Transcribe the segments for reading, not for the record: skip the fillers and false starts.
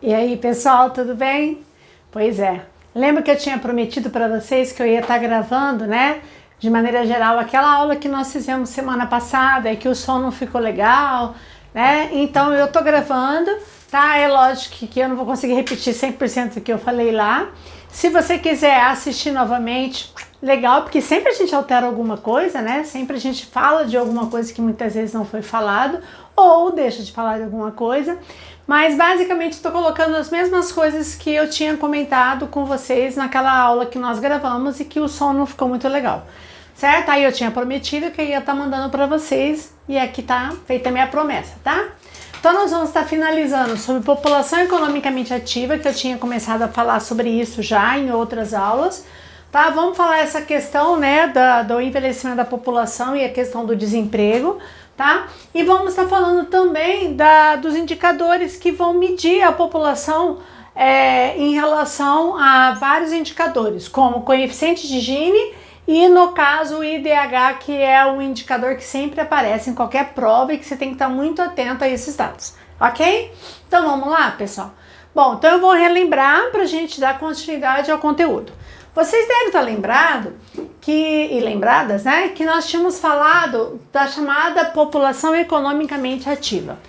E aí, pessoal, tudo bem? Pois é, lembra que eu tinha prometido para vocês que eu ia estar gravando, né? De maneira geral, aquela aula que nós fizemos semana passada e que o som não ficou legal, né? Então eu tô gravando, tá? É lógico que eu não vou conseguir repetir 100% do que eu falei lá. Se você quiser assistir novamente, legal, porque sempre a gente altera alguma coisa, né? Sempre a gente fala de alguma coisa que muitas vezes não foi falado ou deixa de falar de alguma coisa. Mas basicamente estou colocando as mesmas coisas que eu tinha comentado com vocês naquela aula que nós gravamos e que o som não ficou muito legal, certo? Aí eu tinha prometido que eu ia estar mandando para vocês e aqui tá feita a minha promessa, tá? Então nós vamos estar finalizando sobre população economicamente ativa, que eu tinha começado a falar sobre isso já em outras aulas, tá? Vamos falar essa questão, né, do envelhecimento da população e a questão do desemprego, tá? E vamos estar falando também dos indicadores que vão medir a população em relação a vários indicadores, como coeficiente de Gini e, no caso, o IDH, que é um indicador que sempre aparece em qualquer prova e que você tem que estar muito atento a esses dados, ok? Então vamos lá, pessoal? Bom, então eu vou relembrar para a gente dar continuidade ao conteúdo. Vocês devem estar lembrados e lembradas, né, que nós tínhamos falado da chamada população economicamente ativa.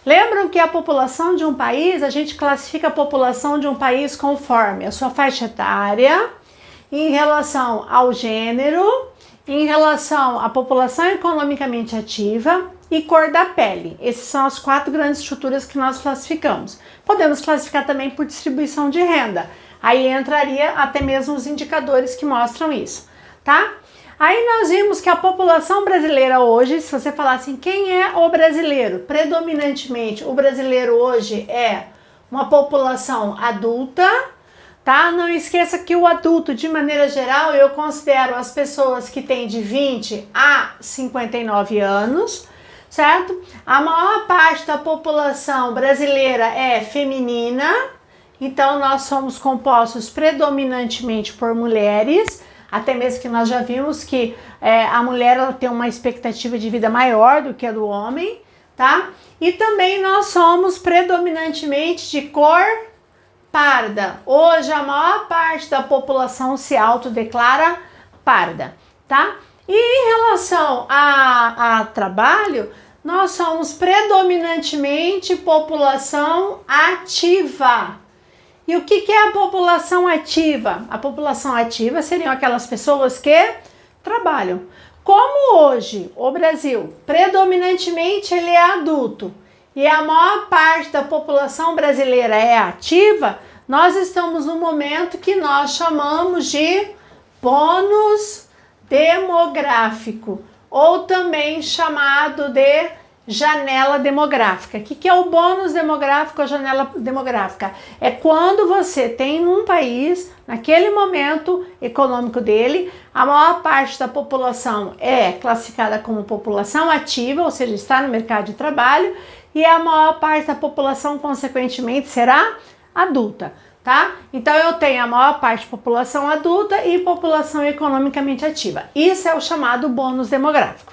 Lembram que a população de um país, a gente classifica a população de um país conforme a sua faixa etária, em relação ao gênero, em relação à população economicamente ativa e cor da pele. Essas são as 4 grandes estruturas que nós classificamos. Podemos classificar também por distribuição de renda. Aí entraria até mesmo os indicadores que mostram isso, tá? Aí nós vimos que a população brasileira hoje, se você falar assim, quem é o brasileiro? Predominantemente, o brasileiro hoje é uma população adulta, tá? Não esqueça que o adulto, de maneira geral, eu considero as pessoas que têm de 20 a 59 anos, certo? A maior parte da população brasileira é feminina, então nós somos compostos predominantemente por mulheres, até mesmo que nós já vimos que a mulher ela tem uma expectativa de vida maior do que a do homem, tá? E também nós somos predominantemente de cor parda. Hoje a maior parte da população se autodeclara parda, tá? E em relação a trabalho, nós somos predominantemente população ativa. E o que é a população ativa? A população ativa seriam aquelas pessoas que trabalham. Como hoje o Brasil predominantemente ele é adulto e a maior parte da população brasileira é ativa, nós estamos no momento que nós chamamos de bônus demográfico, ou também chamado de janela demográfica. O que é o bônus demográfico, a janela demográfica? É quando você tem num país, naquele momento econômico dele, a maior parte da população é classificada como população ativa, ou seja, está no mercado de trabalho, e a maior parte da população, consequentemente, será adulta, tá? Então eu tenho a maior parte de população adulta e população economicamente ativa. Isso é o chamado bônus demográfico.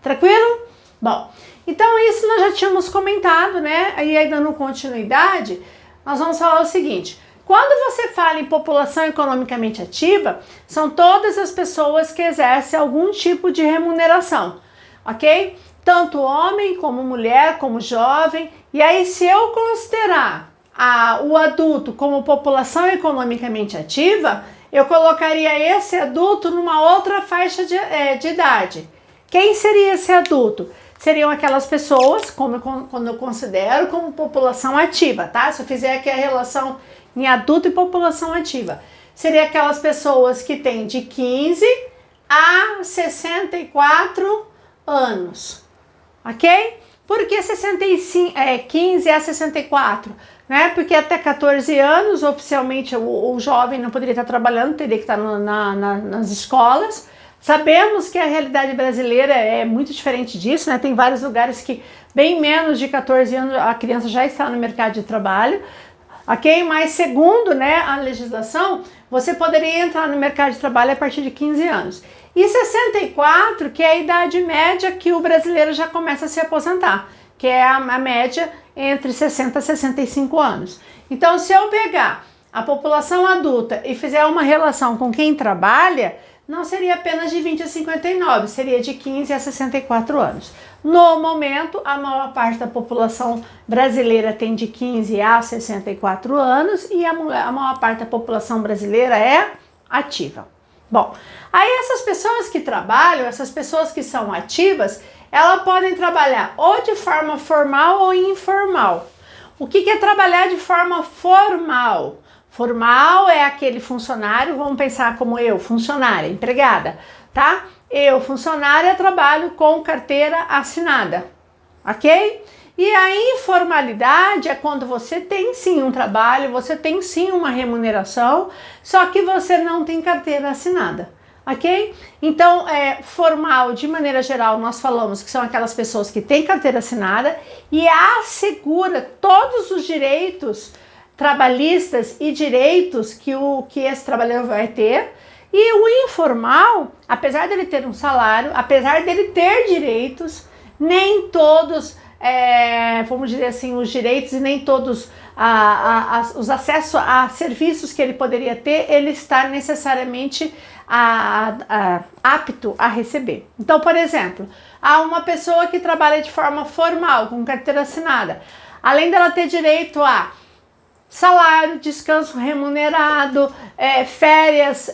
Tranquilo? Bom, então isso nós já tínhamos comentado, né? E aí dando continuidade, nós vamos falar o seguinte: quando você fala em população economicamente ativa, são todas as pessoas que exercem algum tipo de remuneração, ok? Tanto homem como mulher, como jovem. E aí se eu considerar o adulto como população economicamente ativa, eu colocaria esse adulto numa outra faixa de idade. Quem seria esse adulto? Seriam aquelas pessoas, quando eu considero como população ativa, tá? Se eu fizer aqui a relação em adulto e população ativa, seria aquelas pessoas que têm de 15 a 64 anos, ok? Por que 15 a 64? Né? Porque até 14 anos, oficialmente, o jovem não poderia estar trabalhando, teria que estar nas escolas. Sabemos que a realidade brasileira é muito diferente disso, né? Tem vários lugares que bem menos de 14 anos a criança já está no mercado de trabalho, ok? Mas segundo, né, a legislação, você poderia entrar no mercado de trabalho a partir de 15 anos. E 64, que é a idade média que o brasileiro já começa a se aposentar. que é a média entre 60 e 65 anos. Então, se eu pegar a população adulta e fizer uma relação com quem trabalha, não seria apenas de 20 a 59, seria de 15 a 64 anos. No momento, a maior parte da população brasileira tem de 15 a 64 anos e a maior parte da população brasileira é ativa. Bom, aí essas pessoas que trabalham, essas pessoas que são ativas, elas podem trabalhar ou de forma formal ou informal. O que é trabalhar de forma formal? Formal é aquele funcionário, vamos pensar como eu, funcionária, empregada, tá? Eu, funcionária, trabalho com carteira assinada, ok? E a informalidade é quando você tem sim um trabalho, você tem sim uma remuneração, só que você não tem carteira assinada, ok? Então, formal, de maneira geral, nós falamos que são aquelas pessoas que têm carteira assinada e assegura todos os direitos trabalhistas e direitos que esse trabalhador vai ter. E o informal, apesar dele ter um salário, apesar dele ter direitos, nem todos, vamos dizer assim, os direitos e nem todos os acessos a serviços que ele poderia ter, ele está necessariamente apto a receber. Então, por exemplo, há uma pessoa que trabalha de forma formal, com carteira assinada, além dela ter direito a salário, descanso remunerado, férias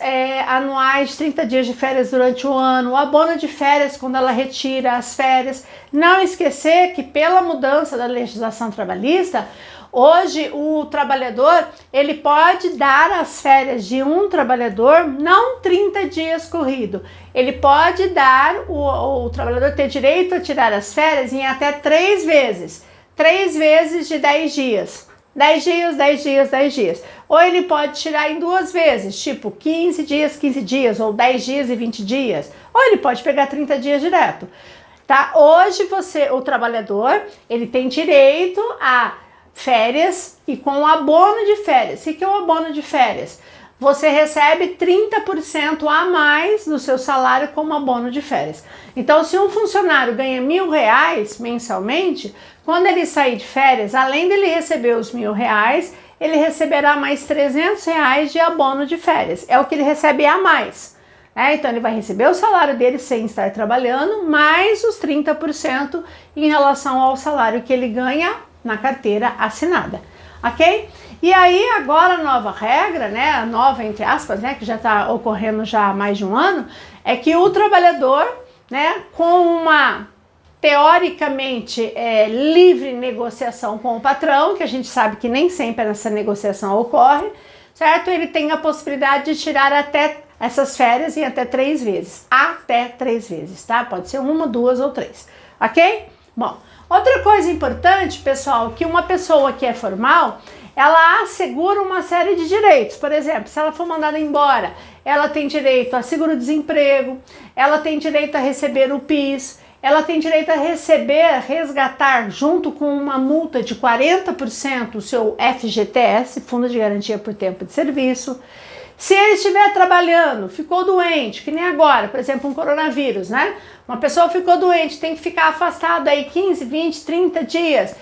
anuais, 30 dias de férias durante o ano, abono de férias quando ela retira as férias. Não esquecer que pela mudança da legislação trabalhista, hoje o trabalhador, ele pode dar as férias de um trabalhador, não 30 dias corrido. Ele pode dar, o trabalhador ter direito a tirar as férias em até 3 vezes. 3 vezes de 10 dias. 10 dias, 10 dias, 10 dias. Ou ele pode tirar em 2 vezes, tipo 15 dias, 15 dias, ou 10 dias e 20 dias. Ou ele pode pegar 30 dias direto. Tá? Hoje o trabalhador, ele tem direito a férias e com abono de férias. O que é o abono de férias? Você recebe 30% a mais do seu salário como abono de férias. Então, se um funcionário ganha R$1.000 mensalmente, quando ele sair de férias, além dele receber os R$1.000, ele receberá mais R$300 de abono de férias. É o que ele recebe a mais. Então, ele vai receber o salário dele sem estar trabalhando, mais os 30% em relação ao salário que ele ganha na carteira assinada. Ok? E aí agora a nova regra, a nova entre aspas, que já está ocorrendo já há mais de um ano, é que o trabalhador, com uma teoricamente livre negociação com o patrão, que a gente sabe que nem sempre essa negociação ocorre, certo? Ele tem a possibilidade de tirar até essas férias em até 3 vezes, até 3 vezes, tá? Pode ser 1, 2 ou 3, ok? Bom, outra coisa importante, pessoal, que uma pessoa que é formal, ela assegura uma série de direitos. Por exemplo, se ela for mandada embora, ela tem direito a seguro-desemprego, ela tem direito a receber o PIS, ela tem direito a resgatar junto com uma multa de 40% o seu FGTS, Fundo de Garantia por Tempo de Serviço. Se ele estiver trabalhando, ficou doente, que nem agora, por exemplo, um coronavírus, Uma pessoa ficou doente, tem que ficar afastado aí 15, 20, 30 dias,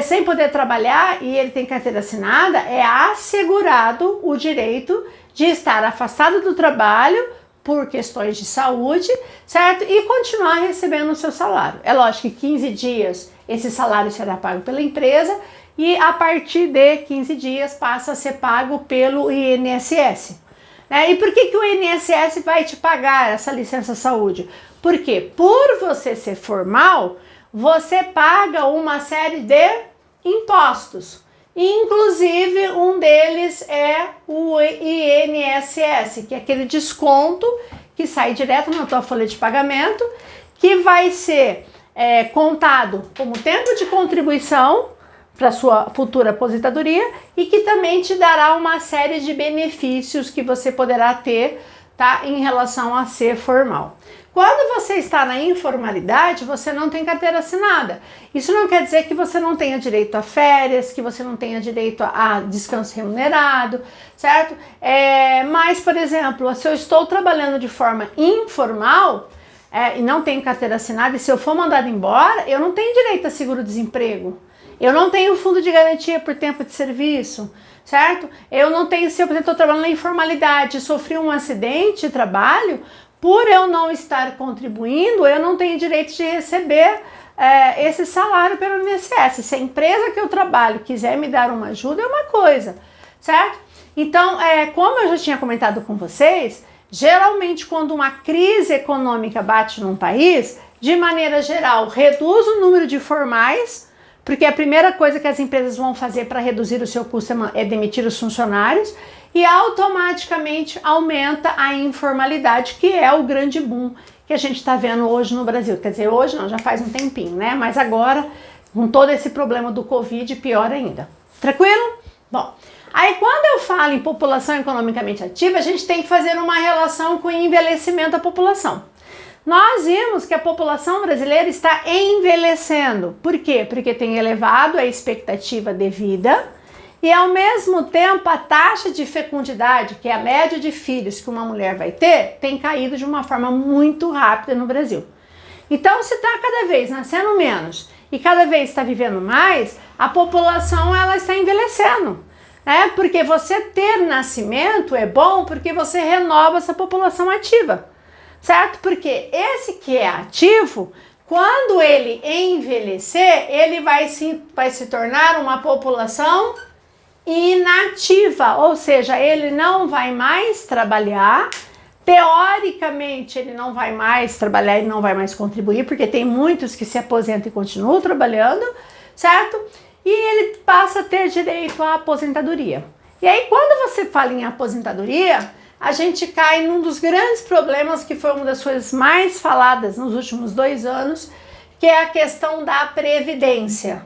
sem poder trabalhar e ele tem carteira assinada, é assegurado o direito de estar afastado do trabalho por questões de saúde, certo? E continuar recebendo o seu salário. É lógico que 15 dias esse salário será pago pela empresa e a partir de 15 dias passa a ser pago pelo INSS. E por que o INSS vai te pagar essa licença saúde? Porque por você ser formal, você paga uma série de impostos. Inclusive, um deles é o INSS, que é aquele desconto que sai direto na tua folha de pagamento, que vai ser contado como tempo de contribuição para sua futura aposentadoria e que também te dará uma série de benefícios que você poderá ter, tá, em relação a ser formal. Quando você está na informalidade, você não tem carteira assinada. Isso não quer dizer que você não tenha direito a férias, que você não tenha direito a descanso remunerado, certo? Mas, por exemplo, se eu estou trabalhando de forma informal, e não tenho carteira assinada, e se eu for mandado embora, eu não tenho direito a seguro-desemprego. Eu não tenho fundo de garantia por tempo de serviço, certo? Eu não tenho, se eu, por exemplo, estou trabalhando na informalidade, sofri um acidente de trabalho, por eu não estar contribuindo, eu não tenho direito de receber esse salário pelo INSS. Se a empresa que eu trabalho quiser me dar uma ajuda, é uma coisa, certo? Então, como eu já tinha comentado com vocês, geralmente quando uma crise econômica bate num país, de maneira geral, reduz o número de formais, porque a primeira coisa que as empresas vão fazer para reduzir o seu custo é demitir os funcionários, e automaticamente aumenta a informalidade, que é o grande boom que a gente está vendo hoje no Brasil. Quer dizer, hoje não, já faz um tempinho, né? Mas agora, com todo esse problema do Covid, pior ainda. Tranquilo? Bom, aí quando eu falo em população economicamente ativa, a gente tem que fazer uma relação com o envelhecimento da população. Nós vimos que a população brasileira está envelhecendo. Por quê? Porque tem elevado a expectativa de vida e, ao mesmo tempo, a taxa de fecundidade, que é a média de filhos que uma mulher vai ter, tem caído de uma forma muito rápida no Brasil. Então, se está cada vez nascendo menos e cada vez está vivendo mais, a população ela está envelhecendo. Porque você ter nascimento é bom porque você renova essa população ativa. Certo? Porque esse que é ativo, quando ele envelhecer, ele vai se tornar uma população inativa, ou seja, ele não vai mais trabalhar, teoricamente ele não vai mais trabalhar e não vai mais contribuir, porque tem muitos que se aposentam e continuam trabalhando, certo? E ele passa a ter direito à aposentadoria. E aí quando você fala em aposentadoria, a gente cai num dos grandes problemas que foi uma das coisas mais faladas nos últimos 2 anos, que é a questão da previdência,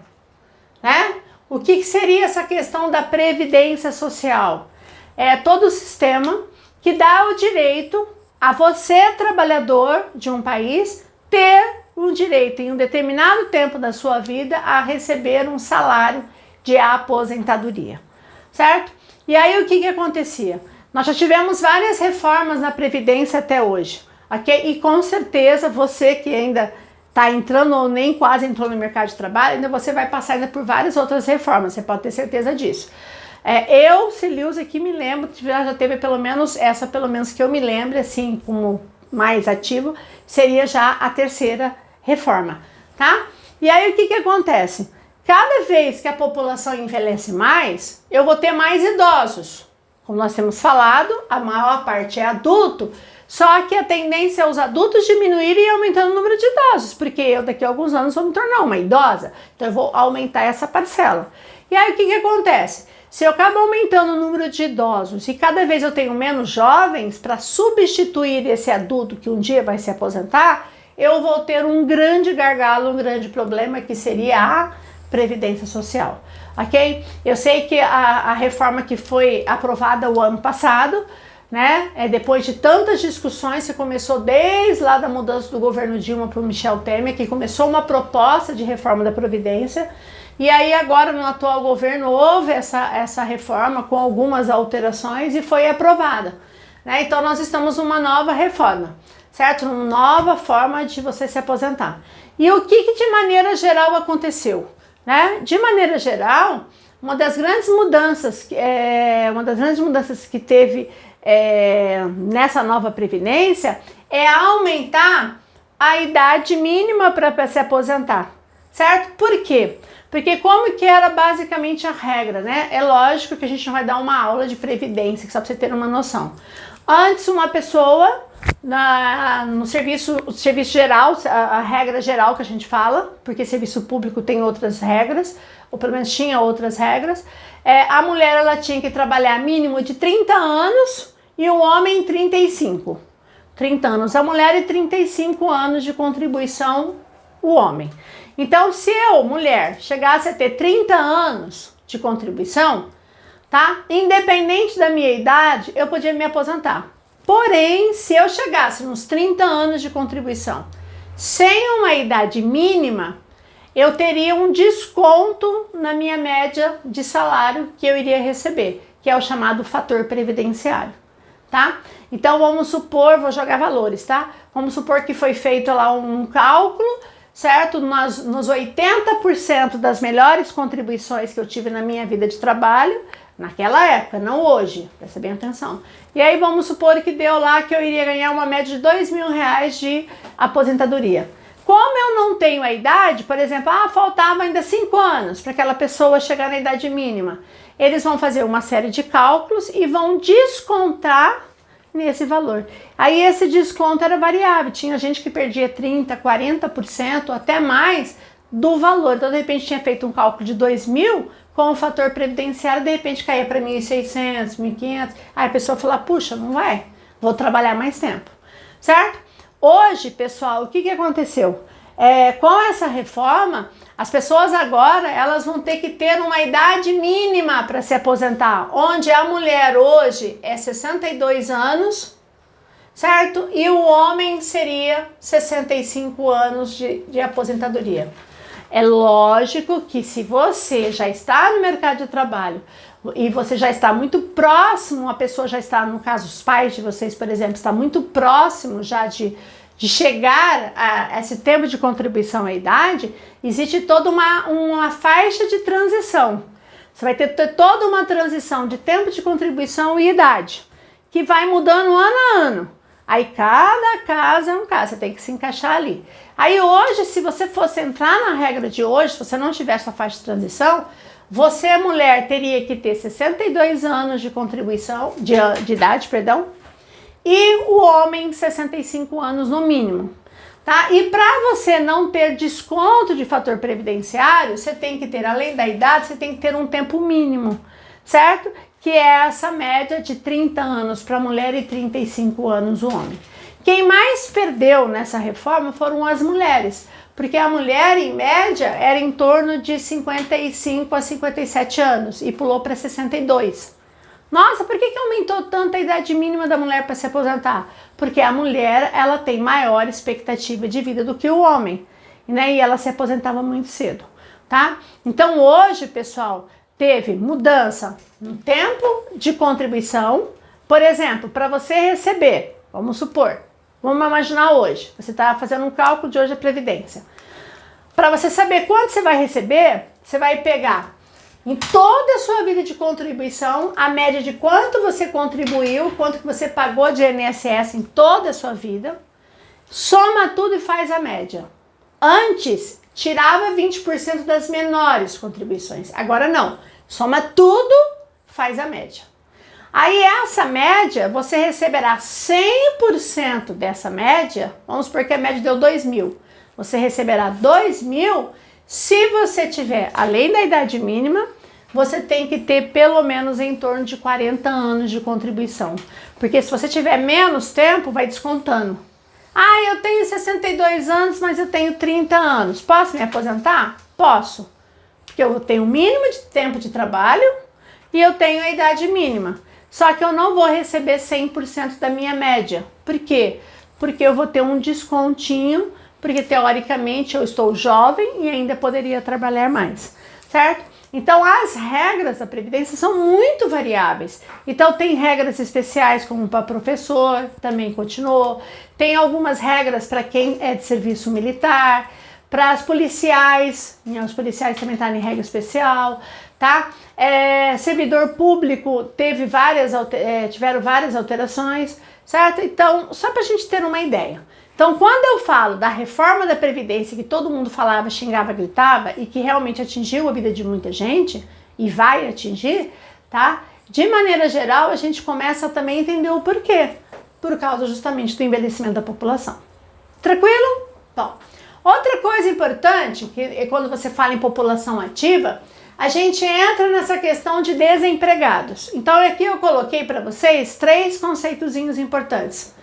né? O que seria essa questão da previdência social? É todo o sistema que dá o direito a você, trabalhador de um país, ter um direito em um determinado tempo da sua vida a receber um salário de aposentadoria, certo? E aí o que acontecia? Nós já tivemos várias reformas na Previdência até hoje, ok? E com certeza você que ainda está entrando ou nem quase entrou no mercado de trabalho, ainda você vai passar ainda por várias outras reformas, você pode ter certeza disso. Eu, Celiusa, aqui me lembro, já teve pelo menos que eu me lembre, assim, como mais ativo, seria já a 3ª reforma, tá? E aí o que acontece? Cada vez que a população envelhece mais, eu vou ter mais idosos. Como nós temos falado, a maior parte é adulto, só que a tendência é os adultos diminuírem e aumentando o número de idosos, porque eu daqui a alguns anos vou me tornar uma idosa, então eu vou aumentar essa parcela. E aí o que acontece? Se eu acabo aumentando o número de idosos e cada vez eu tenho menos jovens para substituir esse adulto que um dia vai se aposentar, eu vou ter um grande gargalo, um grande problema que seria a Previdência Social. Ok? Eu sei que a reforma que foi aprovada o ano passado, né, depois de tantas discussões, que começou desde lá da mudança do governo Dilma para o Michel Temer, que começou uma proposta de reforma da Previdência, e aí agora no atual governo houve essa reforma com algumas alterações e foi aprovada, né? Então nós estamos numa nova reforma, certo? Uma nova forma de você se aposentar. E o que de maneira geral aconteceu? Né? De maneira geral, uma das grandes mudanças que teve nessa nova previdência é aumentar a idade mínima para se aposentar, certo? Por quê? Porque como que era basicamente a regra, né? É lógico que a gente não vai dar uma aula de previdência, só para você ter uma noção. Antes, uma pessoa no serviço geral, a regra geral que a gente fala, porque serviço público tem outras regras, ou pelo menos tinha outras regras, a mulher ela tinha que trabalhar mínimo de 30 anos e o homem 35. 30 anos a mulher e 35 anos de contribuição o homem. Então, se eu, mulher, chegasse a ter 30 anos de contribuição, tá? Independente da minha idade, eu podia me aposentar. Porém, se eu chegasse nos 30 anos de contribuição sem uma idade mínima, eu teria um desconto na minha média de salário que eu iria receber, que é o chamado fator previdenciário, tá? Então vamos supor, vou jogar valores, tá? Vamos supor que foi feito lá um cálculo, certo? Nos 80% das melhores contribuições que eu tive na minha vida de trabalho, naquela época, não hoje, presta bem atenção. E aí vamos supor que deu lá que eu iria ganhar uma média de R$2.000 de aposentadoria. Como eu não tenho a idade, por exemplo, faltava ainda 5 anos para aquela pessoa chegar na idade mínima. Eles vão fazer uma série de cálculos e vão descontar nesse valor. Aí esse desconto era variável, tinha gente que perdia 30%, 40%, até mais do valor. Então, de repente, tinha feito um cálculo de 2.000 com o fator previdenciário, de repente caía para 1.600, 1.500. Aí a pessoa fala, puxa, não vai, vou trabalhar mais tempo, certo? Hoje, pessoal, o que aconteceu? Com essa reforma, as pessoas agora elas vão ter que ter uma idade mínima para se aposentar, onde a mulher hoje é 62 anos, certo? E o homem seria 65 anos de aposentadoria. É lógico que se você já está no mercado de trabalho e você já está muito próximo, a pessoa já está, no caso, os pais de vocês, por exemplo, está muito próximo já de chegar a esse tempo de contribuição à idade, existe toda uma faixa de transição. Você vai ter toda uma transição de tempo de contribuição e idade, que vai mudando ano a ano. Aí cada caso é um caso, você tem que se encaixar ali. Aí hoje, se você fosse entrar na regra de hoje, se você não tivesse a faixa de transição, você, mulher, teria que ter 62 anos de contribuição, de idade, perdão, e o homem 65 anos no mínimo, tá? E para você não ter desconto de fator previdenciário, você tem que ter, além da idade, você tem que ter um tempo mínimo, certo? Que é essa média de 30 anos para a mulher e 35 anos o homem. Quem mais perdeu nessa reforma foram as mulheres, porque a mulher, em média, era em torno de 55 a 57 anos e pulou para 62. Nossa, por que aumentou tanto a idade mínima da mulher para se aposentar? Porque a mulher, ela tem maior expectativa de vida do que o homem, né? E ela se aposentava muito cedo, tá? Então hoje, pessoal, teve mudança no tempo de contribuição. Por exemplo, para você receber, vamos supor, vamos imaginar hoje, você está fazendo um cálculo de hoje a Previdência. Para você saber quanto você vai receber, você vai pegar em toda a sua vida de contribuição, a média de quanto você contribuiu, quanto que você pagou de INSS em toda a sua vida, soma tudo e faz a média. Antes, tirava 20% das menores contribuições, agora não. Soma tudo, faz a média. Aí essa média, você receberá 100% dessa média, vamos supor que a média deu 2.000. Você receberá 2.000 se você tiver, além da idade mínima, você tem que ter pelo menos em torno de 40 anos de contribuição. Porque se você tiver menos tempo, vai descontando. Eu tenho 62 anos, mas eu tenho 30 anos. Posso me aposentar? Posso. Porque eu tenho o mínimo de tempo de trabalho e eu tenho a idade mínima. Só que eu não vou receber 100% da minha média. Por quê? Porque eu vou ter um descontinho, porque teoricamente eu estou jovem e ainda poderia trabalhar mais, certo? Então as regras da Previdência são muito variáveis. Então tem regras especiais como para professor, também continuou. Tem algumas regras para quem é de serviço militar, para as policiais, os policiais também estão em regra especial, tá? Servidor público tiveram várias alterações, certo? Então, só para a gente ter uma ideia. Então, quando eu falo da reforma da Previdência, que todo mundo falava, xingava, gritava, e que realmente atingiu a vida de muita gente, e vai atingir, tá? De maneira geral, a gente começa também a entender o porquê. Por causa justamente do envelhecimento da população. Tranquilo? Bom, outra coisa importante, que é quando você fala em população ativa, a gente entra nessa questão de desempregados. Então, aqui eu coloquei para vocês 3 conceitozinhos importantes.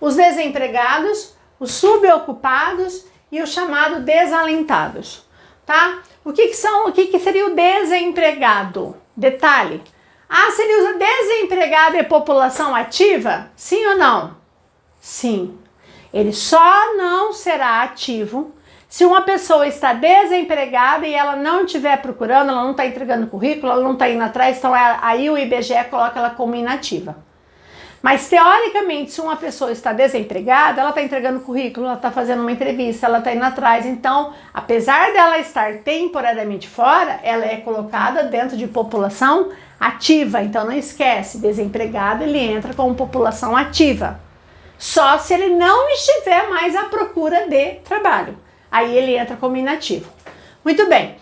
Os desempregados, os subocupados e o chamado desalentados, tá? O que seria o desempregado? Detalhe. Seria o desempregado e população ativa? Sim ou não? Sim. Ele só não será ativo se uma pessoa está desempregada e ela não estiver procurando, ela não está entregando currículo, ela não está indo atrás, então aí o IBGE coloca ela como inativa. Mas, teoricamente, se uma pessoa está desempregada, ela está entregando currículo, ela está fazendo uma entrevista, ela está indo atrás. Então, apesar dela estar temporariamente fora, ela é colocada dentro de população ativa. Então, não esquece, desempregado, ele entra como população ativa. Só se ele não estiver mais à procura de trabalho. Aí ele entra como inativo. Muito bem.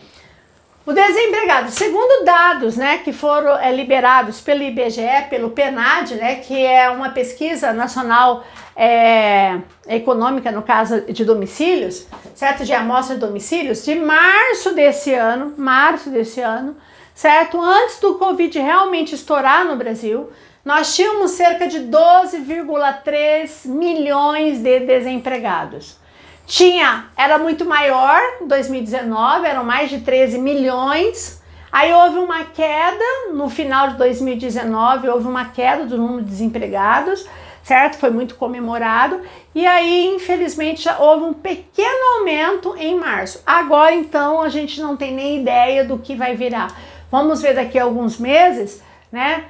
O desempregado, segundo dados, né, que foram liberados pelo IBGE, pelo PNAD, né, que é uma pesquisa nacional econômica, no caso de domicílios, certo? De amostra de domicílios, de março desse ano, certo? Antes do Covid realmente estourar no Brasil, nós tínhamos cerca de 12,3 milhões de desempregados. Era muito maior, em 2019, eram mais de 13 milhões. Aí houve uma queda, no final de 2019, houve uma queda do número de desempregados, certo? Foi muito comemorado. E aí, infelizmente, já houve um pequeno aumento em março. Agora, então, a gente não tem nem ideia do que vai virar. Vamos ver daqui a alguns meses, né?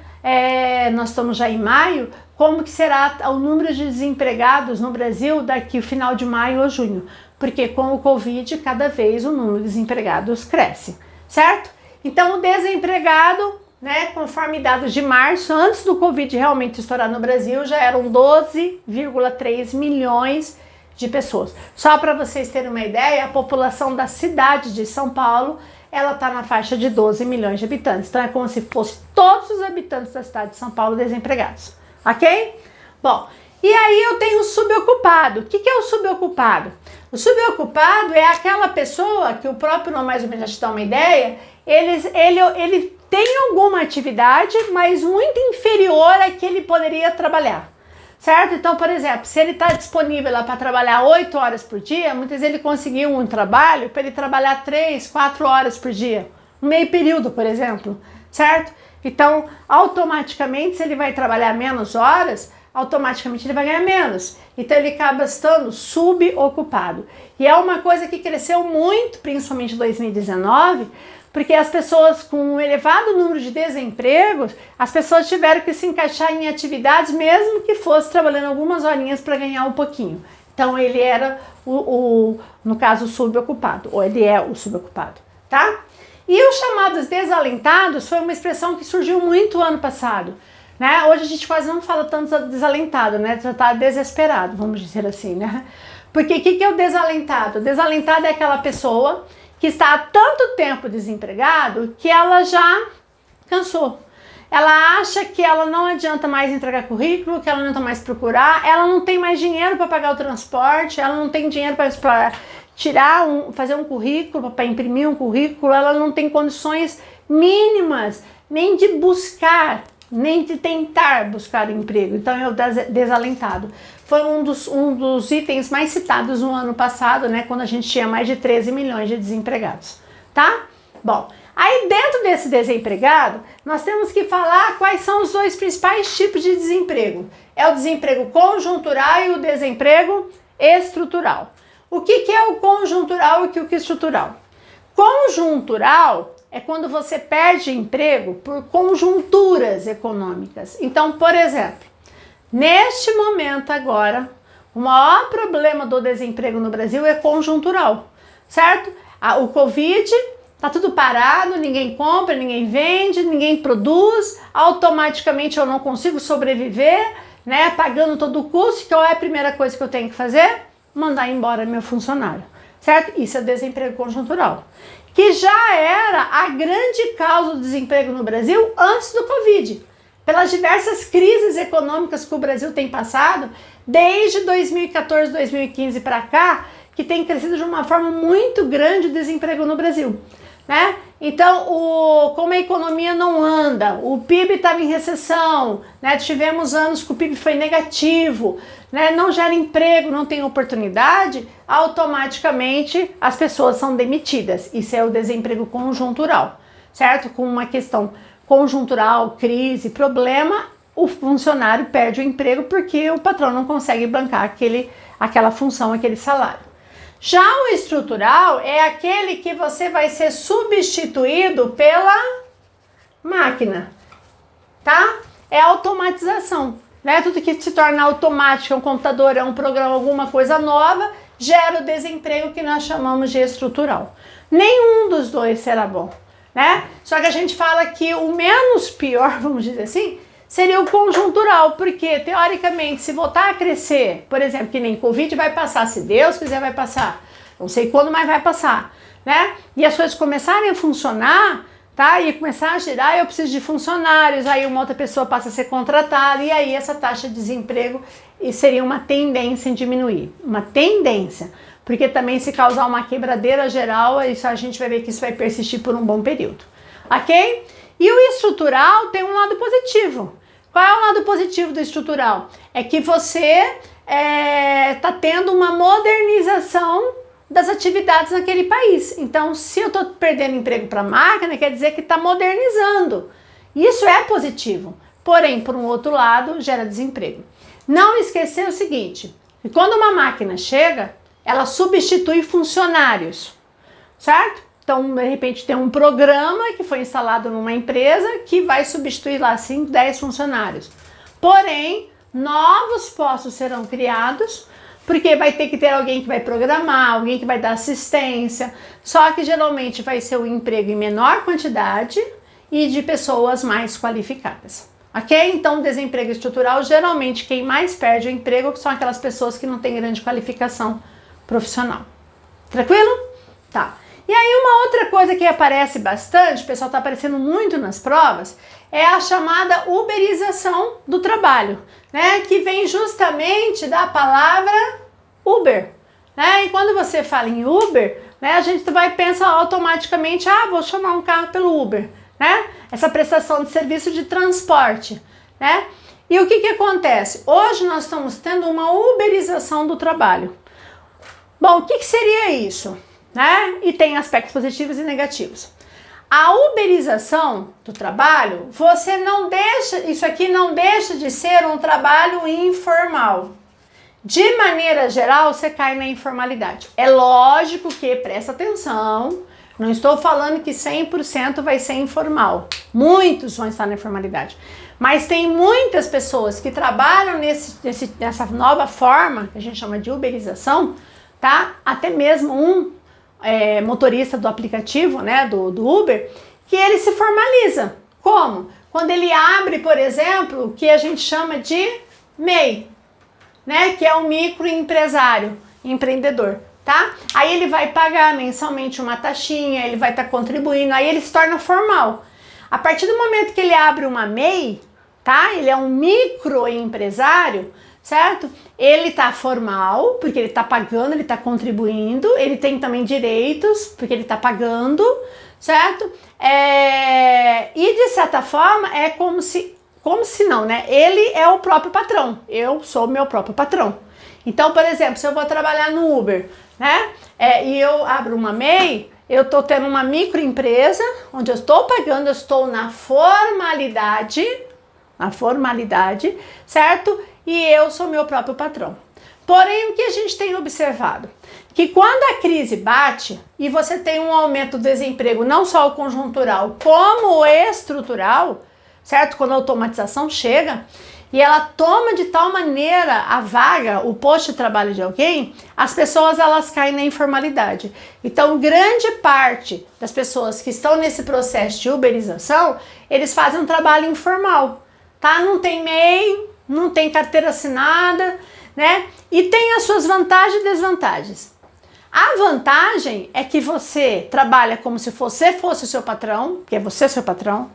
Nós estamos já em maio, como que será o número de desempregados no Brasil daqui o final de maio ou junho, porque com o Covid cada vez o número de desempregados cresce, certo? Então o desempregado, né, conforme dados de março, antes do Covid realmente estourar no Brasil, já eram 12,3 milhões de pessoas. Só para vocês terem uma ideia, a população da cidade de São Paulo, ela está na faixa de 12 milhões de habitantes. Então é como se fosse todos os habitantes da cidade de São Paulo desempregados. Ok? Bom, e aí eu tenho o subocupado. O que é o subocupado? O subocupado é aquela pessoa que o próprio nome mais ou menos já te dá uma ideia, ele tem alguma atividade, mas muito inferior à que ele poderia trabalhar. Certo? Então, por exemplo, se ele está disponível lá para trabalhar 8 horas por dia, muitas vezes ele conseguiu um trabalho para ele trabalhar 3, 4 horas por dia. Um meio período, por exemplo. Certo? Então, automaticamente, se ele vai trabalhar menos horas, automaticamente ele vai ganhar menos. Então, ele acaba estando subocupado. E é uma coisa que cresceu muito, principalmente em 2019, porque as pessoas com um elevado número de desempregos, as pessoas tiveram que se encaixar em atividades, mesmo que fosse trabalhando algumas horinhas para ganhar um pouquinho. Então, ele era, no caso, o subocupado, ou ele é o subocupado, tá? E os chamados desalentados foi uma expressão que surgiu muito ano passado, né? Hoje a gente quase não fala tanto desalentado, né? Já tá desesperado, vamos dizer assim, né? Porque o que é o desalentado? O desalentado é aquela pessoa que está há tanto tempo desempregado que ela já cansou. Ela acha que ela não adianta mais entregar currículo, que ela não adianta mais procurar, ela não tem mais dinheiro para pagar o transporte, ela não tem dinheiro para fazer um currículo, para imprimir um currículo, ela não tem condições mínimas nem de buscar, nem de tentar buscar emprego. Então é o desalentado. Foi um dos itens mais citados no ano passado, né, quando a gente tinha mais de 13 milhões de desempregados, tá? Bom, aí dentro desse desempregado, nós temos que falar quais são os dois principais tipos de desemprego. É o desemprego conjuntural e o desemprego estrutural. O que é o conjuntural e o que é o estrutural? Conjuntural é quando você perde emprego por conjunturas econômicas. Então, por exemplo, neste momento agora, o maior problema do desemprego no Brasil é conjuntural, certo? O Covid, tá tudo parado, ninguém compra, ninguém vende, ninguém produz, automaticamente eu não consigo sobreviver, né? Pagando todo o custo, qual é a primeira coisa que eu tenho que fazer? Mandar embora meu funcionário, certo? Isso é desemprego conjuntural, que já era a grande causa do desemprego no Brasil antes do Covid, pelas diversas crises econômicas que o Brasil tem passado, desde 2014, 2015 para cá, que tem crescido de uma forma muito grande o desemprego no Brasil, né? Então, como a economia não anda, o PIB estava em recessão, né? Tivemos anos que o PIB foi negativo, né? Não gera emprego, não tem oportunidade, automaticamente as pessoas são demitidas. Isso é o desemprego conjuntural, certo? Com uma questão conjuntural, crise, problema, o funcionário perde o emprego porque o patrão não consegue bancar aquela função, aquele salário. Já o estrutural é aquele que você vai ser substituído pela máquina, tá? É automatização. né? Tudo que se torna automático, é um computador, é um programa, alguma coisa nova, gera o desemprego que nós chamamos de estrutural. Nenhum dos dois será bom, né? Só que a gente fala que o menos pior, vamos dizer assim, seria o conjuntural, porque teoricamente se voltar a crescer, por exemplo, que nem Covid vai passar, se Deus quiser vai passar, não sei quando, mas vai passar, né? E as coisas começarem a funcionar, tá? E começar a girar, eu preciso de funcionários, aí uma outra pessoa passa a ser contratada, e aí essa taxa de desemprego seria uma tendência em diminuir, uma tendência, porque também se causar uma quebradeira geral, isso a gente vai ver que isso vai persistir por um bom período, ok? E o estrutural tem um lado positivo. Qual é o lado positivo do estrutural? É que você está tendo uma modernização das atividades naquele país. Então, se eu estou perdendo emprego para a máquina, quer dizer que está modernizando. Isso é positivo. Porém, por um outro lado, gera desemprego. Não esquecer o seguinte, que quando uma máquina chega, ela substitui funcionários, certo? Então, de repente, tem um programa que foi instalado numa empresa que vai substituir lá 5, 10 funcionários. Porém, novos postos serão criados, porque vai ter que ter alguém que vai programar, alguém que vai dar assistência, só que geralmente vai ser um emprego em menor quantidade e de pessoas mais qualificadas. Ok? Então, desemprego estrutural, geralmente quem mais perde o emprego são aquelas pessoas que não têm grande qualificação profissional. Tranquilo? Tá. E aí uma outra coisa que aparece bastante, o pessoal está aparecendo muito nas provas, é a chamada uberização do trabalho, né? Que vem justamente da palavra Uber, né? E quando você fala em Uber, né, a gente vai pensar automaticamente, vou chamar um carro pelo Uber, né? Essa prestação de serviço de transporte, né? E o que acontece? Hoje nós estamos tendo uma uberização do trabalho. Bom, o que seria isso? Né? E tem aspectos positivos e negativos. A uberização do trabalho, isso aqui não deixa de ser um trabalho informal. De maneira geral, você cai na informalidade. É lógico que, presta atenção, não estou falando que 100% vai ser informal. Muitos vão estar na informalidade. Mas tem muitas pessoas que trabalham nessa nova forma, que a gente chama de uberização, tá? Até mesmo motorista do aplicativo, né, do Uber, que ele se formaliza. Como? Quando ele abre, por exemplo, o que a gente chama de MEI, né, que é um microempresário, empreendedor, tá? Aí ele vai pagar mensalmente uma taxinha, ele vai estar contribuindo, aí ele se torna formal. A partir do momento que ele abre uma MEI, tá? Ele é um microempresário, certo? Ele tá formal, porque ele tá pagando, ele tá contribuindo, ele tem também direitos, porque ele tá pagando, certo? E de certa forma é como se não, né? Ele é o próprio patrão, eu sou o meu próprio patrão. Então, por exemplo, se eu vou trabalhar no Uber, né? E eu abro uma MEI, eu tô tendo uma microempresa, onde eu estou pagando, eu estou na formalidade, certo? E eu sou meu próprio patrão. Porém, o que a gente tem observado? Que quando a crise bate e você tem um aumento do desemprego, não só o conjuntural, como o estrutural, certo? Quando a automatização chega e ela toma de tal maneira a vaga, o posto de trabalho de alguém, as pessoas elas caem na informalidade. Então, grande parte das pessoas que estão nesse processo de uberização, eles fazem um trabalho informal, tá? Não tem MEI, não tem carteira assinada, né? E tem as suas vantagens e desvantagens. A vantagem é que você trabalha como se você fosse o seu patrão, que é você seu patrão.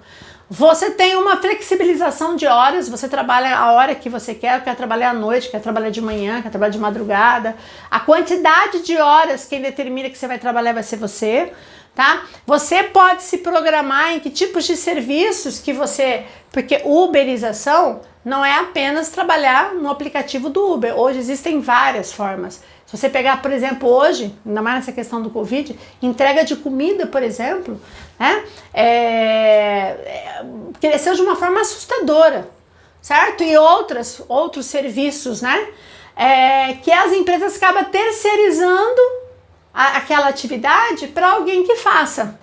Você tem uma flexibilização de horas, você trabalha a hora que você quer trabalhar à noite, quer trabalhar de manhã, quer trabalhar de madrugada. A quantidade de horas quem determina que você vai trabalhar vai ser você, tá? Você pode se programar em que tipos de serviços que você... Porque uberização não é apenas trabalhar no aplicativo do Uber. Hoje existem várias formas. Se você pegar, por exemplo, hoje, ainda mais nessa questão do Covid, entrega de comida, por exemplo, né? Cresceu de uma forma assustadora, certo? E outros serviços, né? Que as empresas acabam terceirizando aquela atividade para alguém que faça.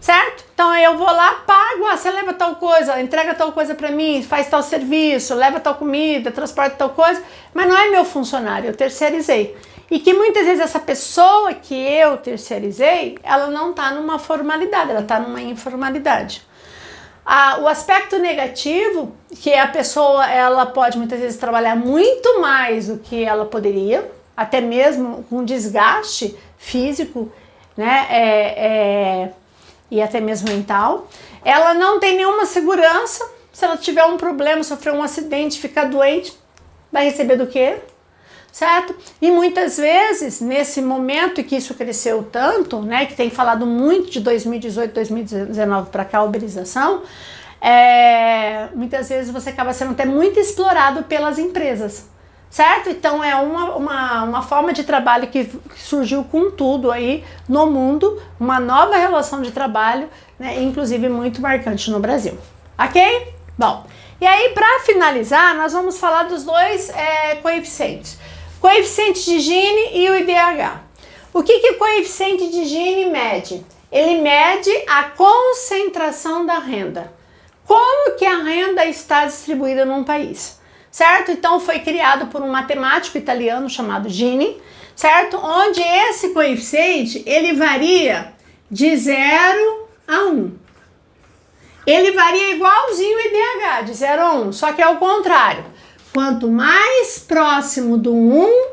certo? Então eu vou lá, pago, você leva tal coisa, entrega tal coisa para mim, faz tal serviço, leva tal comida, transporta tal coisa, mas não é meu funcionário, eu terceirizei. E que muitas vezes essa pessoa que eu terceirizei, ela não está numa formalidade, ela está numa informalidade. O aspecto negativo, que a pessoa ela pode muitas vezes trabalhar muito mais do que ela poderia, até mesmo com desgaste físico, né, e até mesmo mental. Ela não tem nenhuma segurança. Se ela tiver um problema, sofrer um acidente, ficar doente, vai receber do quê? Certo? E muitas vezes, nesse momento que isso cresceu tanto, né, que tem falado muito de 2018, 2019 para cá, a uberização, muitas vezes você acaba sendo até muito explorado pelas empresas, certo? Então é uma forma de trabalho que surgiu com tudo aí no mundo, uma nova relação de trabalho, né, inclusive muito marcante no Brasil, ok? Bom, e aí para finalizar, nós vamos falar dos dois coeficientes. Coeficiente de Gini e o IDH. O que o coeficiente de Gini mede? Ele mede a concentração da renda. Como que a renda está distribuída num país, certo? Então foi criado por um matemático italiano chamado Gini, certo? Onde esse coeficiente, ele varia de 0 a 1. Ele varia igualzinho o IDH, de 0 a 1, só que é o contrário. Quanto mais próximo do 1,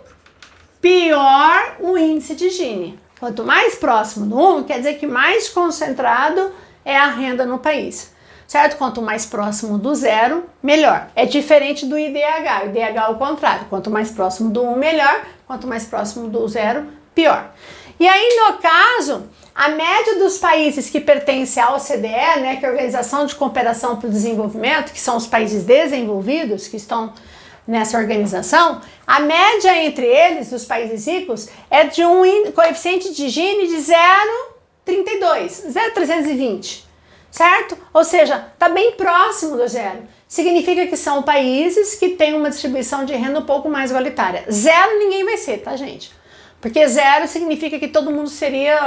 pior o índice de Gini. Quanto mais próximo do 1, quer dizer que mais concentrado é a renda no país, certo? Quanto mais próximo do 0, melhor. É diferente do IDH. O IDH é o contrário. Quanto mais próximo do 1, melhor. Quanto mais próximo do 0, pior. E aí, no caso, a média dos países que pertencem à OCDE, né, que é a Organização de Cooperação para o Desenvolvimento, que são os países desenvolvidos que estão nessa organização, a média entre eles, dos países ricos, é de um coeficiente de Gini de 0,32, 0,320, certo? Ou seja, está bem próximo do 0. Significa que são países que têm uma distribuição de renda um pouco mais igualitária. 0 ninguém vai ser, tá, gente? Porque 0 significa que todo mundo teria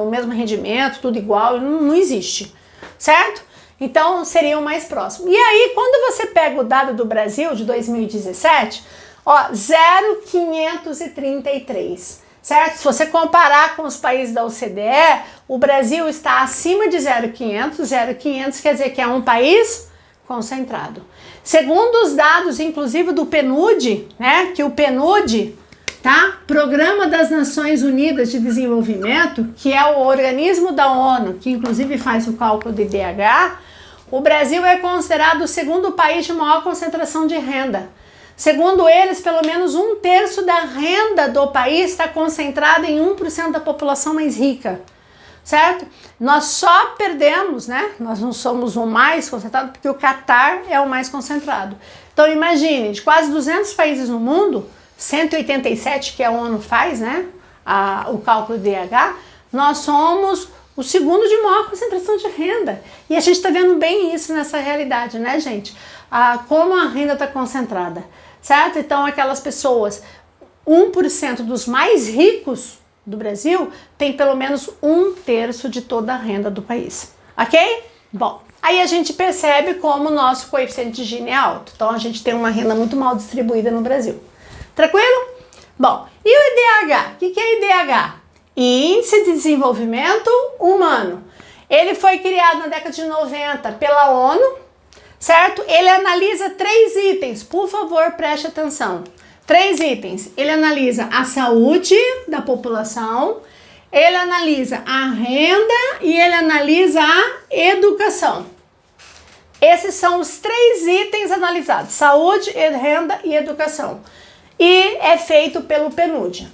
o mesmo rendimento, tudo igual, não existe, certo? Então seria o mais próximo. E aí, quando você pega o dado do Brasil de 2017, ó, 0,533, certo? Se você comparar com os países da OCDE, o Brasil está acima de 0,500, 0,500 quer dizer que é um país concentrado. Segundo os dados, inclusive do PNUD, né, que o PNUD, tá? Programa das Nações Unidas de Desenvolvimento, que é o organismo da ONU, que inclusive faz o cálculo do IDH, o Brasil é considerado o segundo país de maior concentração de renda. Segundo eles, pelo menos 1/3 da renda do país está concentrada em 1% da população mais rica, certo? Nós só perdemos, né? Nós não somos o mais concentrado porque o Catar é o mais concentrado. Então imagine, de quase 200 países no mundo, 187 que a ONU faz, né, o cálculo do IDH, nós somos o segundo de maior concentração de renda. E a gente está vendo bem isso nessa realidade, né, gente? Como a renda está concentrada, certo? Então aquelas pessoas, 1% dos mais ricos do Brasil tem pelo menos 1/3 de toda a renda do país, ok? Bom, aí a gente percebe como o nosso coeficiente de Gini é alto. Então a gente tem uma renda muito mal distribuída no Brasil. Tranquilo? Bom, e o IDH? O que é IDH? Índice de Desenvolvimento Humano. Ele foi criado na década de 90 pela ONU, certo? Ele analisa 3 itens, por favor, preste atenção. 3 itens. Ele analisa a saúde da população, ele analisa a renda e ele analisa a educação. Esses são os 3 itens analisados: saúde, renda e educação. E é feito pelo PNUD.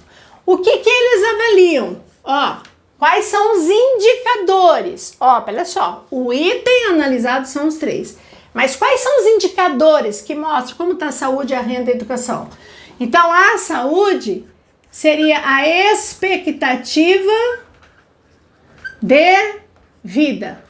O que eles avaliam? Ó, quais são os indicadores? Ó, olha só, o item analisado são os 3. Mas quais são os indicadores que mostram como está a saúde, a renda e a educação? Então, a saúde seria a expectativa de vida.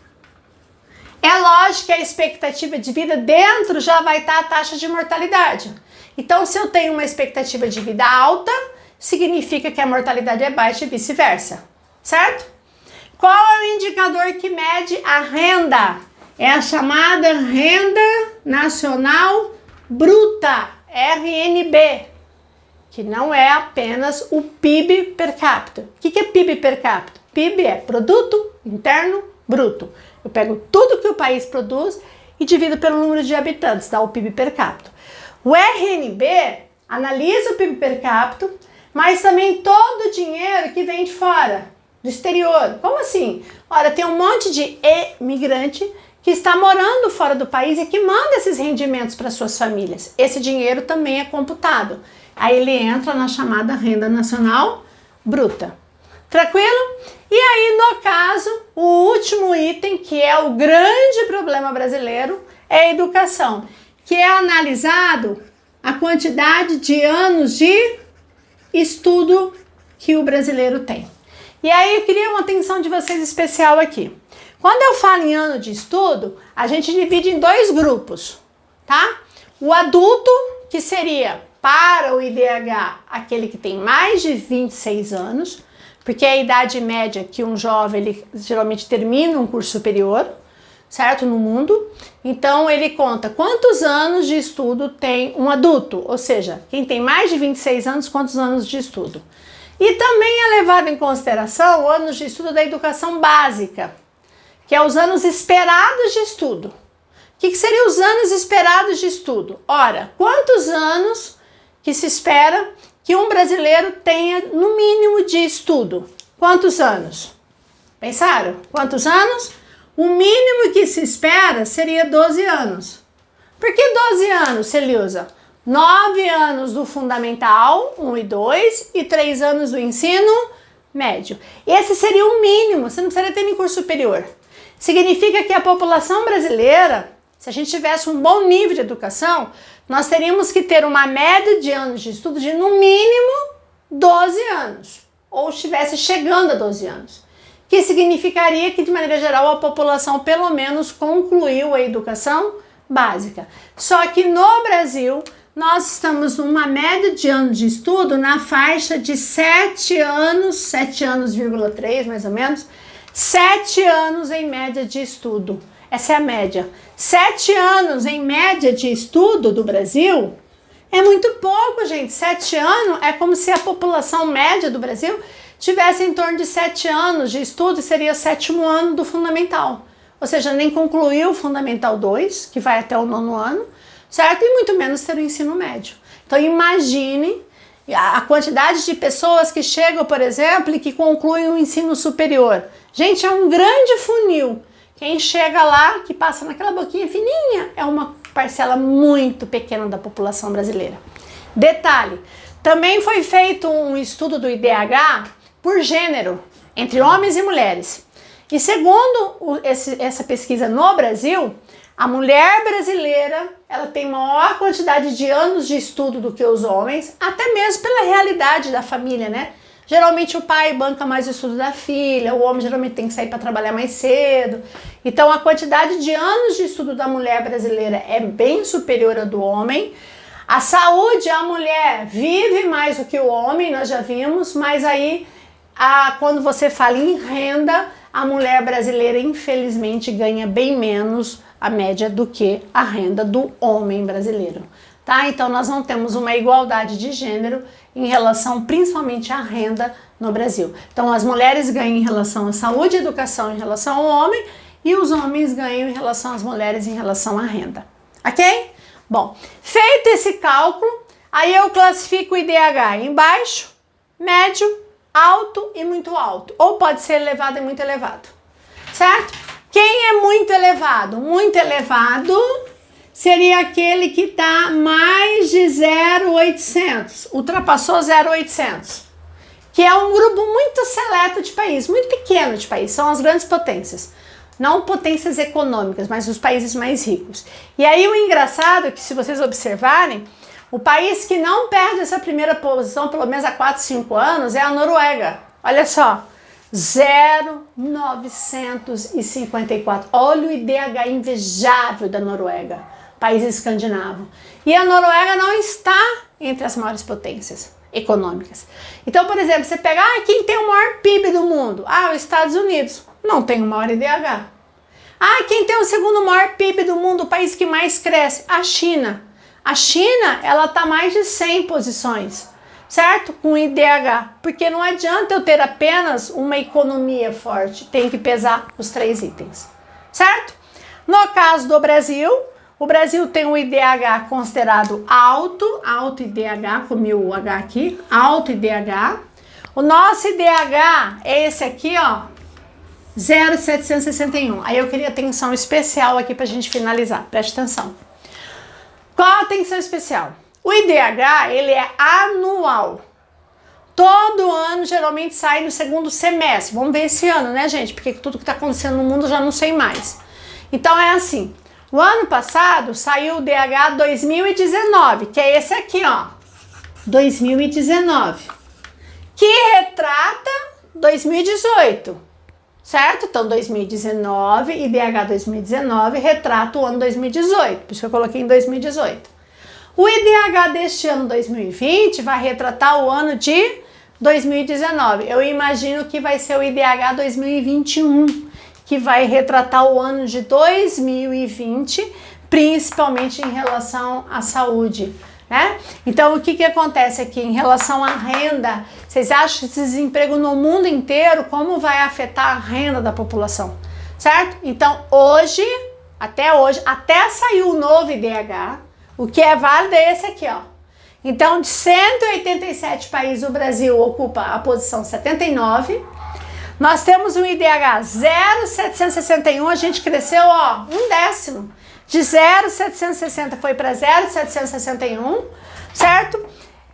É lógico que a expectativa de vida dentro já vai estar a taxa de mortalidade. Então, se eu tenho uma expectativa de vida alta, significa que a mortalidade é baixa e vice-versa, certo? Qual é o indicador que mede a renda? É a chamada Renda Nacional Bruta, RNB, que não é apenas o PIB per capita. O que é PIB per capita? PIB é Produto Interno Bruto. Eu pego tudo que o país produz e divido pelo número de habitantes, dá o PIB per capita. O RNB analisa o PIB per capita, mas também todo o dinheiro que vem de fora, do exterior. Como assim? Ora, tem um monte de imigrante que está morando fora do país e que manda esses rendimentos para suas famílias. Esse dinheiro também é computado. Aí ele entra na chamada Renda Nacional Bruta. Tranquilo? E aí, no caso, o último item, que é o grande problema brasileiro, é a educação, que é analisado a quantidade de anos de estudo que o brasileiro tem. E aí eu queria uma atenção de vocês especial aqui. Quando eu falo em ano de estudo, a gente divide em dois grupos, tá? O adulto, que seria para o IDH aquele que tem mais de 26 anos, porque é a idade média que um jovem ele geralmente termina um curso superior, certo? No mundo. Então ele conta quantos anos de estudo tem um adulto, ou seja, quem tem mais de 26 anos, quantos anos de estudo. E também é levado em consideração anos de estudo da educação básica, que é os anos esperados de estudo. O que seriam os anos esperados de estudo? Ora, quantos anos que se espera que um brasileiro tenha no mínimo de estudo? Quantos anos? Pensaram? Quantos anos? O mínimo que se espera seria 12 anos. Por que 12 anos, Celiusa? 9 anos do fundamental, 1 e 2, e 3 anos do ensino médio. Esse seria o mínimo, você não precisaria ter nem curso superior. Significa que a população brasileira, se a gente tivesse um bom nível de educação, nós teríamos que ter uma média de anos de estudo de no mínimo 12 anos, ou estivesse chegando a 12 anos, que significaria que de maneira geral a população pelo menos concluiu a educação básica. Só que no Brasil nós estamos numa média de anos de estudo na faixa de 7 anos, 7,3 mais ou menos, 7 anos em média de estudo. Essa é a média. 7 anos em média de estudo do Brasil é muito pouco, gente. 7 anos é como se a população média do Brasil tivesse em torno de 7 anos de estudo e seria o 7º ano do fundamental. Ou seja, nem concluiu o Fundamental 2, que vai até o 9º ano, certo? E muito menos ter o ensino médio. Então imagine a quantidade de pessoas que chegam, por exemplo, e que concluem o ensino superior. Gente, é um grande funil. Quem chega lá, que passa naquela boquinha fininha, é uma parcela muito pequena da população brasileira. Detalhe, também foi feito um estudo do IDH por gênero, entre homens e mulheres. E segundo essa pesquisa no Brasil, a mulher brasileira ela tem maior quantidade de anos de estudo do que os homens, até mesmo pela realidade da família, né? Geralmente o pai banca mais o estudo da filha, o homem geralmente tem que sair para trabalhar mais cedo. Então a quantidade de anos de estudo da mulher brasileira é bem superior à do homem. A saúde, a mulher vive mais do que o homem, nós já vimos, mas aí quando você fala em renda, a mulher brasileira infelizmente ganha bem menos a média do que a renda do homem brasileiro. Tá? Então nós não temos uma igualdade de gênero em relação principalmente à renda no Brasil. Então as mulheres ganham em relação à saúde e educação em relação ao homem e os homens ganham em relação às mulheres em relação à renda. Ok? Bom, feito esse cálculo, aí eu classifico o IDH em baixo, médio, alto e muito alto. Ou pode ser elevado e muito elevado. Certo? Quem é muito elevado? Muito elevado seria aquele que está mais de 0,800, ultrapassou 0,800, que é um grupo muito seleto de países, muito pequeno de países, são as grandes potências, não potências econômicas, mas os países mais ricos. E aí o engraçado é que se vocês observarem, o país que não perde essa primeira posição pelo menos há 4, 5 anos é a Noruega. Olha só, 0,954, olha o IDH invejável da Noruega. País escandinavo. E a Noruega não está entre as maiores potências. econômicas. Então, por exemplo, você pega, quem tem o maior PIB do mundo? Os Estados Unidos. Não tem o maior IDH. Quem tem o segundo maior PIB do mundo, o país que mais cresce? A China. A China, ela tá mais de 100 posições, certo? Com IDH. Porque não adianta eu ter apenas uma economia forte, tem que pesar os 3 itens, certo? No caso do Brasil, o Brasil tem um IDH considerado alto IDH, comi o H aqui, alto IDH. O nosso IDH é esse aqui, ó, 0,761. Aí eu queria atenção especial aqui pra gente finalizar, preste atenção. Qual a atenção especial? O IDH, ele é anual. Todo ano geralmente sai no segundo semestre. Vamos ver esse ano, né, gente? Porque tudo que está acontecendo no mundo eu já não sei mais. Então é assim. O ano passado saiu o DH 2019, que é esse aqui, ó. 2019. Que retrata 2018. Certo? Então 2019, IDH 2019 retrata o ano 2018. Por isso que eu coloquei em 2018. O IDH deste ano 2020 vai retratar o ano de 2019. Eu imagino que vai ser o IDH 2021, que vai retratar o ano de 2020, principalmente em relação à saúde, né? Então, o que acontece aqui em relação à renda? Vocês acham que esse desemprego no mundo inteiro, como vai afetar a renda da população, certo? Então, até sair o novo IDH, o que é válido é esse aqui, ó. Então, de 187 países, o Brasil ocupa a posição 79. Nós temos um IDH 0,761, a gente cresceu, ó, 1/10. De 0,760 foi para 0,761, certo?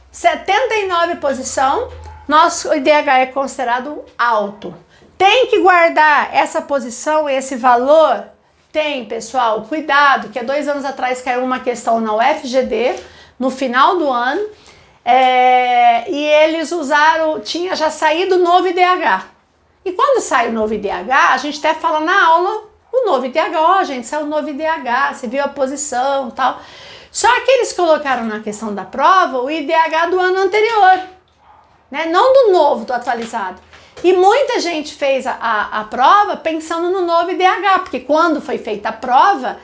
79 posição, nosso IDH é considerado alto. Tem que guardar essa posição, esse valor? Tem, pessoal, cuidado, que há 2 anos atrás caiu uma questão na UFGD, no final do ano, e eles tinha já saído o novo IDH. E quando sai o novo IDH, a gente até fala na aula, o novo IDH, gente, saiu o novo IDH, você viu a posição e tal. Só que eles colocaram na questão da prova o IDH do ano anterior, né? Não do novo, do atualizado. E muita gente fez a prova pensando no novo IDH, porque quando foi feita a prova,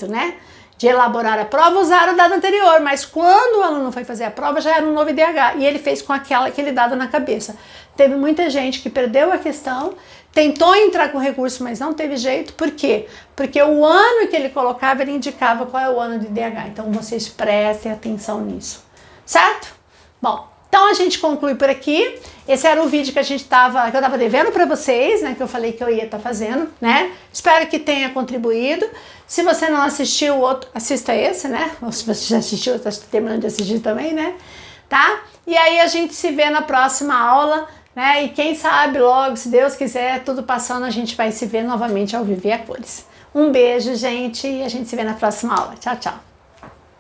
né, de elaborar a prova, usaram o dado anterior, mas quando o aluno foi fazer a prova, já era um novo IDH, e ele fez com aquele dado na cabeça. Teve muita gente que perdeu a questão, tentou entrar com recurso, mas não teve jeito. Por quê? Porque o ano que ele colocava, ele indicava qual é o ano de IDH. Então, vocês prestem atenção nisso, certo? Bom, então a gente conclui por aqui. Esse era o vídeo que eu tava devendo para vocês, né? Que eu falei que eu ia estar fazendo, né? Espero que tenha contribuído. Se você não assistiu o outro, assista esse, né? Ou se você já assistiu, está terminando de assistir também, né? Tá? E aí a gente se vê na próxima aula, né? E quem sabe logo, se Deus quiser, tudo passando, a gente vai se ver novamente ao vivo e a cores. Um beijo, gente, e a gente se vê na próxima aula. Tchau, tchau.